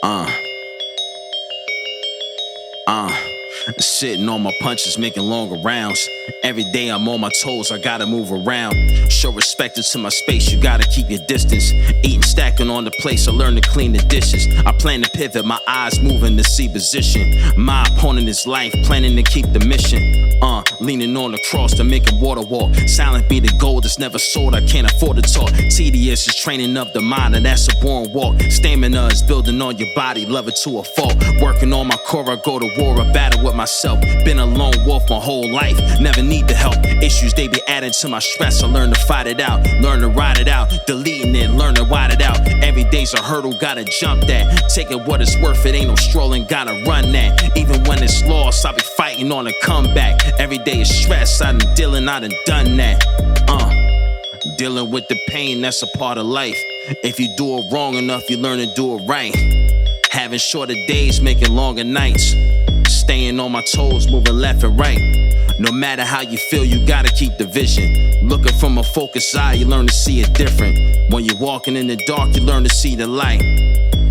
Uh, uh, Sitting on my punches, making longer rounds. Every day I'm on my toes, I gotta move around. Show respect to my space, you gotta keep your distance. Eating, stacking on the place, I learn to clean the dishes. I plan to pivot, my eyes moving to see position. My opponent is life, planning to keep the mission. Leaning on the cross to make a water walk. Silent be the gold that's never sold, I can't afford to talk. Tedious is training of the mind, and that's a boring walk. Stamina is building on your body, love it to a fault. Working on my core, I go to war, I battle with myself. Been a lone wolf my whole life, never need the help. Issues they be adding to my stress, I learn to fight it out. Learn to ride it out, deleting it, learn to ride it out. Every day's a hurdle, gotta jump that. Take it what it's worth, it ain't no strolling, gotta run that. Even when it's lost, I be fighting on a comeback. Every day is stress, I done dealing, I done that. Dealing with the pain, that's a part of life. If you do it wrong enough, you learn to do it right. Having shorter days, making longer nights. Staying on my toes, moving left and right. No matter how you feel, you gotta keep the vision. Looking from a focused eye, you learn to see it different. When you're walking in the dark, you learn to see the light.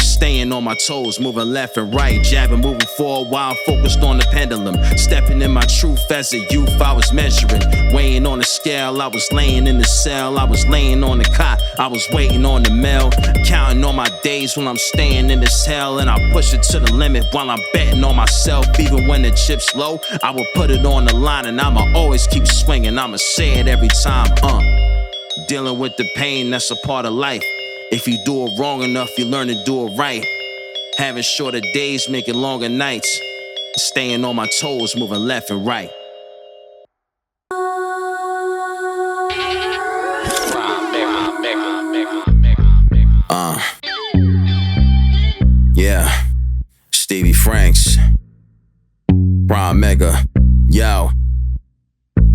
Staying on my toes, moving left and right. Jabbing, moving forward while I'm focused on the pendulum. Stepping in my truth as a youth, I was measuring. Weighing on the scale, I was laying in the cell. I was laying on the cot, I was waiting on the mail. Counting on my days when I'm staying in this hell. And I push it to the limit while I'm betting on myself. Even when the chip's low, I will put it on the line. And I'ma always keep swinging, I'ma say it every time. Dealing with the pain, that's a part of life. If you do it wrong enough, you learn to do it right. Having shorter days, making longer nights. Staying on my toes, moving left and right. Yeah, Stevie Franks, Prime Mega, yo.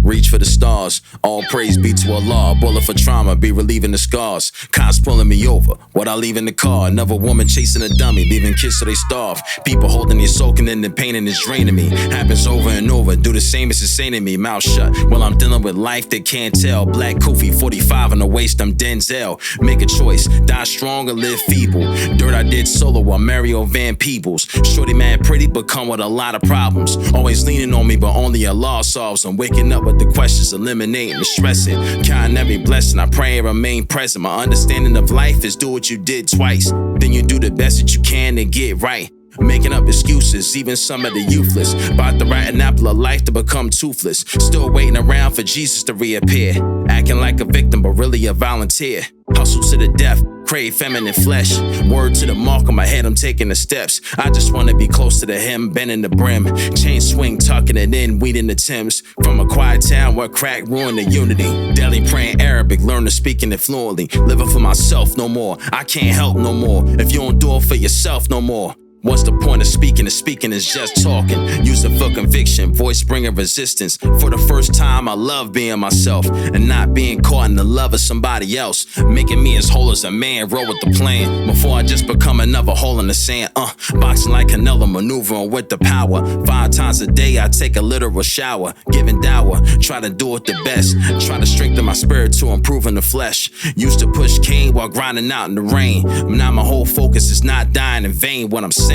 Reach for the stars, all praise be to Allah. Bullet for trauma, be relieving the scars. Cops pulling me over, what I leave in the car. Another woman chasing a dummy, leaving kids so they starve. People holding you, soaking in the pain and it's draining me. Happens over and over, do the same, it's insane to me. Mouth shut, while I'm dealing with life they can't tell. Black Kofi, 45 on the waist, I'm Denzel. Make a choice, die strong or live feeble. Dirt I did solo while Mario Van Peebles. Shorty mad pretty, but come with a lot of problems. Always leaning on me, but only Allah solves. I'm waking up with the questions, eliminating the stressing. Counting every blessing, I pray and remain present. My understanding of life is do what you did twice, then you do the best that you can and get right. Making up excuses, even some of the youthless. About to write an apple of life to become toothless. Still waiting around for Jesus to reappear. Acting like a victim, but really a volunteer. Hustle to the death, crave feminine flesh. Word to the mark on my head, I'm taking the steps. I just wanna be close to the hem, bending the brim. Chain swing, tucking it in, weeding the Thames. From a quiet town where crack ruined the unity. Daily praying Arabic, learn to speaking it fluently. Living for myself no more, I can't help no more. If you don't do it for yourself no more. What's the point of speaking? If speaking is just talking. Use it for conviction, voice bringing resistance. For the first time, I love being myself and not being caught in the love of somebody else. Making me as whole as a man, roll with the plan. Before I just become another hole in the sand. Boxing like Canelo, maneuvering with the power. 5 times a day, I take a literal shower. Giving dower, try to do it the best. Try to strengthen my spirit to improving the flesh. Used to push cane while grinding out in the rain. Now my whole focus is not dying in vain, what I'm saying.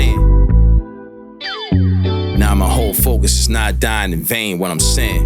Now my whole focus is not dying in vain, what I'm saying.